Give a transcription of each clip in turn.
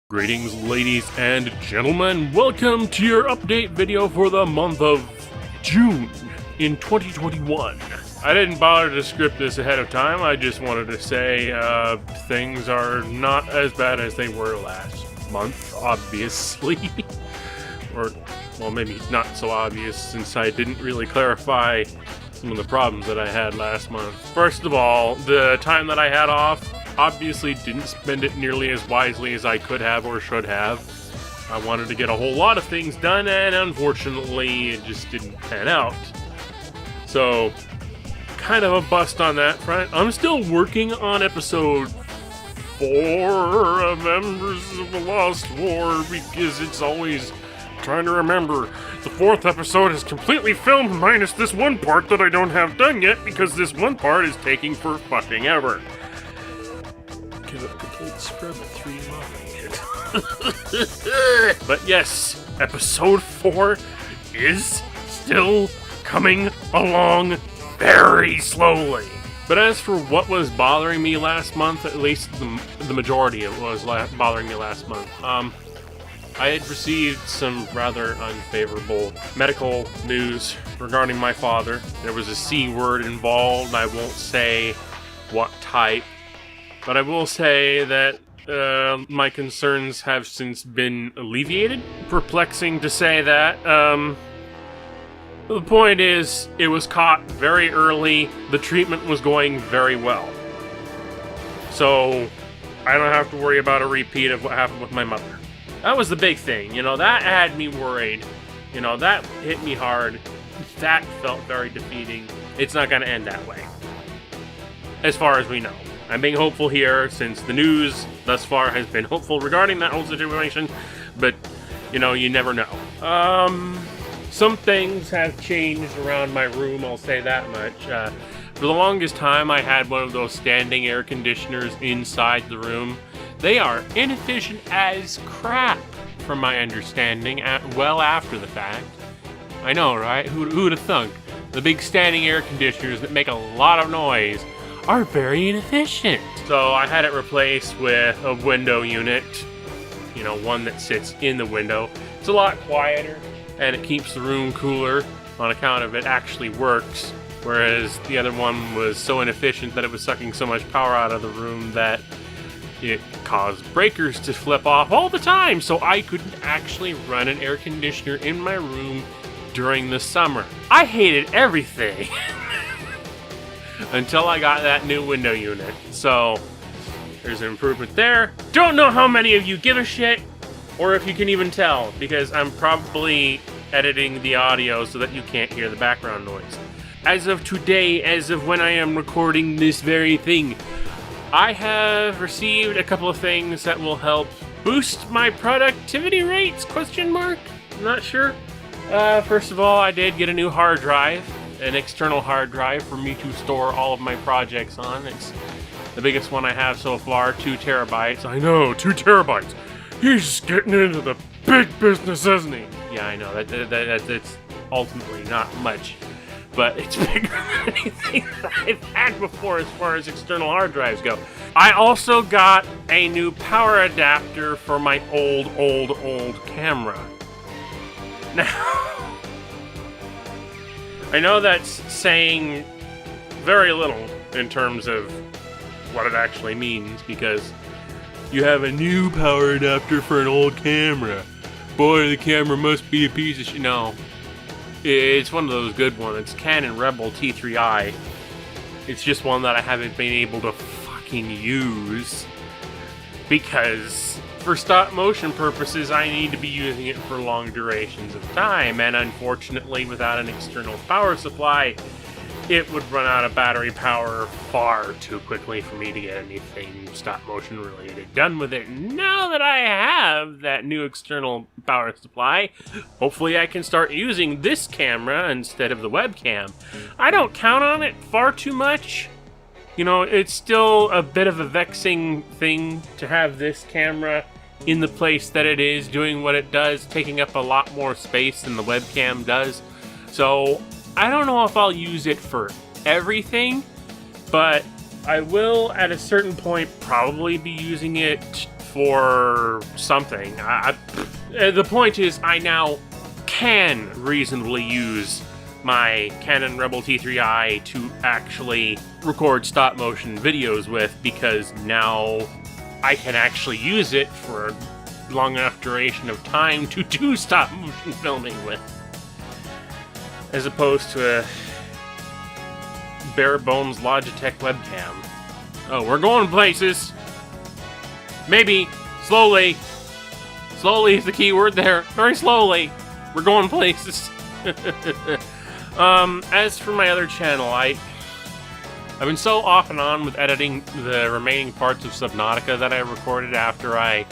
Greetings, ladies and gentlemen. Welcome to your update video for the month of June in 2021. I didn't bother to script this ahead of time. I just wanted to say things are not as bad as they were last month, obviously. Or, well, maybe not so obvious since I didn't really clarify some of the problems that I had last month. First of all, the time that I had off, obviously didn't spend it nearly as wisely as I could have or should have. I wanted to get a whole lot of things done, and unfortunately it just didn't pan out. So, kind of a bust on that front. I'm still working on episode 4 of Embers of the Lost War because it's always trying to remember. The 4th episode is completely filmed minus this one part that I don't have done yet because this one part is taking for fucking ever. Give it a complete scrub at 3 months. But yes, episode 4 is still coming along very slowly. But as for what was bothering me last month, at least the majority of it was bothering me last month, I had received some rather unfavorable medical news regarding my father. There was a C word involved. I won't say what type. But I will say that my concerns have since been alleviated. Perplexing to say that. The point is, it was caught very early. The treatment was going very well. So, I don't have to worry about a repeat of what happened with my mother. That was the big thing. You know, that had me worried. You know, that hit me hard. That felt very defeating. It's not going to end that way. As far as we know. I'm being hopeful here, since the news thus far has been hopeful regarding that whole situation, but, you know, you never know. Some things have changed around my room, I'll say that much. For the longest time, I had one of those standing air conditioners inside the room. They are inefficient as crap, from my understanding, well after the fact. I know, right? Who'd have thunk? The big standing air conditioners that make a lot of noise are very inefficient. So I had it replaced with a window unit, you know, one that sits in the window. It's a lot quieter, and it keeps the room cooler on account of it actually works, whereas the other one was so inefficient that it was sucking so much power out of the room that it caused breakers to flip off all the time, so I couldn't actually run an air conditioner in my room during the summer. I hated everything. Until I got that new window unit. So, there's an improvement there. Don't know how many of you give a shit, or if you can even tell, because I'm probably editing the audio so that you can't hear the background noise. As of today, as of when I am recording this very thing, I have received a couple of things that will help boost my productivity rates, ? I'm not sure. First of all, I did get a new hard drive. An external hard drive for me to store all of my projects on. It's the biggest one I have so far, 2 terabytes. I know, 2 terabytes. He's getting into the big business, isn't he? Yeah, I know, that's ultimately not much, but it's bigger than anything that I've had before as far as external hard drives go. I also got a new power adapter for my old camera. Now, I know that's saying very little in terms of what it actually means, because you have a new power adapter for an old camera. Boy, the camera must be a piece of shit. No. It's one of those good ones. It's Canon Rebel T3i. It's just one that I haven't been able to fucking use, because for stop motion purposes, I need to be using it for long durations of time, and unfortunately, without an external power supply, it would run out of battery power far too quickly for me to get anything stop motion related done with it. Now that I have that new external power supply, hopefully I can start using this camera instead of the webcam. I don't count on it far too much. You know, it's still a bit of a vexing thing to have this camera in the place that it is, doing what it does, taking up a lot more space than the webcam does. So, I don't know if I'll use it for everything, but I will, at a certain point, probably be using it for something. The point is, I now can reasonably use my Canon Rebel T3i to actually record stop-motion videos with, because now I can actually use it for a long enough duration of time to do stop-motion filming with, as opposed to a bare-bones Logitech webcam. Oh, we're going places. Maybe. Slowly. Slowly is the key word there. Very slowly. We're going places. As for my other channel, I've been so off and on with editing the remaining parts of Subnautica that I recorded after I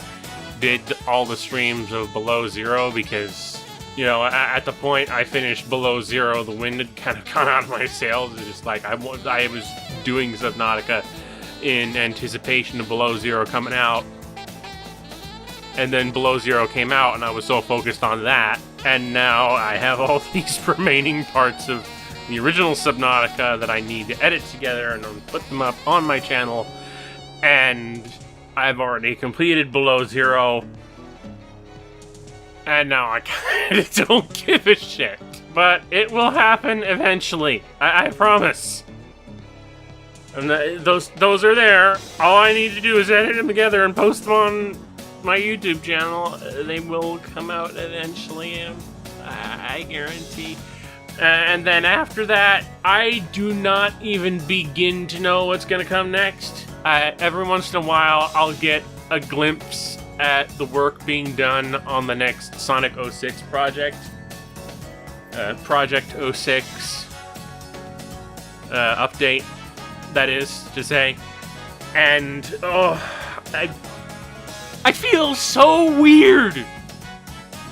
did all the streams of Below Zero, because, you know, at the point I finished Below Zero, the wind had kind of gone out of my sails. It's just like I was doing Subnautica in anticipation of Below Zero coming out, and then Below Zero came out, and I was so focused on that, and now I have all these remaining parts of the original Subnautica that I need to edit together and put them up on my channel, and I've already completed Below Zero, and now I kind of don't give a shit. But it will happen eventually. I promise. And those are there. All I need to do is edit them together and post them on my YouTube channel. They will come out eventually, I guarantee. And then after that, I do not even begin to know what's going to come next. Every once in a while, I'll get a glimpse at the work being done on the next Sonic 06 project. Project 06 update, that is to say. And, I feel so weird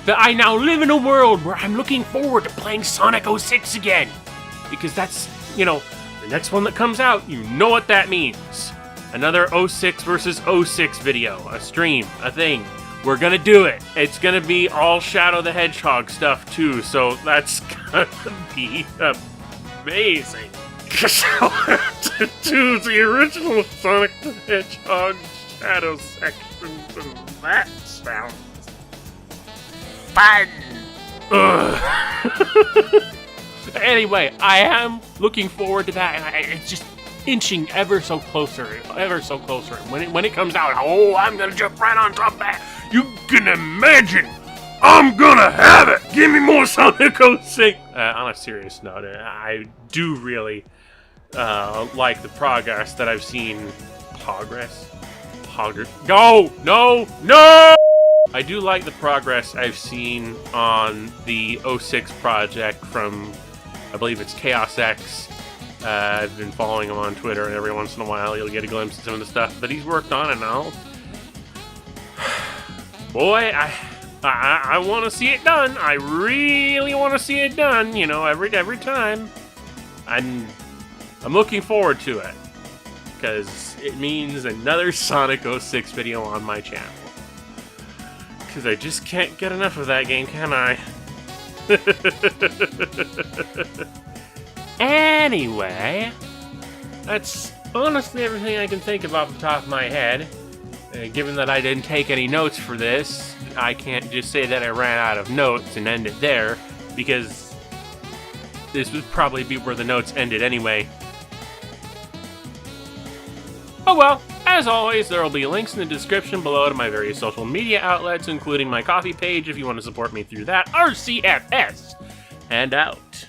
that I now live in a world where I'm looking forward to playing Sonic 06 again. Because that's, you know, the next one that comes out, you know what that means. Another 06 versus 06 video, a stream, a thing. We're gonna do it. It's gonna be all Shadow the Hedgehog stuff too, so that's gonna be amazing. To do the original Sonic the Hedgehog Shadow sections, and that sounds fun. Anyway, I am looking forward to that, and it's just inching ever so closer. When it comes out, oh, I'm gonna jump right on top of that. You can imagine, I'm gonna have it. Give me more Sonic 06. On a serious note, I do really like the progress that I've seen. No! I do like the progress I've seen on the 06 project from, I believe it's Chaos X. I've been following him on Twitter, and every once in a while you'll get a glimpse of some of the stuff that he's worked on, and all. Boy, I want to see it done. I really want to see it done, you know, every time. I'm looking forward to it, because it means another Sonic 06 video on my channel. Because I just can't get enough of that game, can I? Anyway, that's honestly everything I can think of off the top of my head. Given that I didn't take any notes for this, I can't just say that I ran out of notes and end it there, because this would probably be where the notes ended anyway. Oh well, as always, there will be links in the description below to my various social media outlets, including my Ko-fi page if you want to support me through that. RCFS! And out.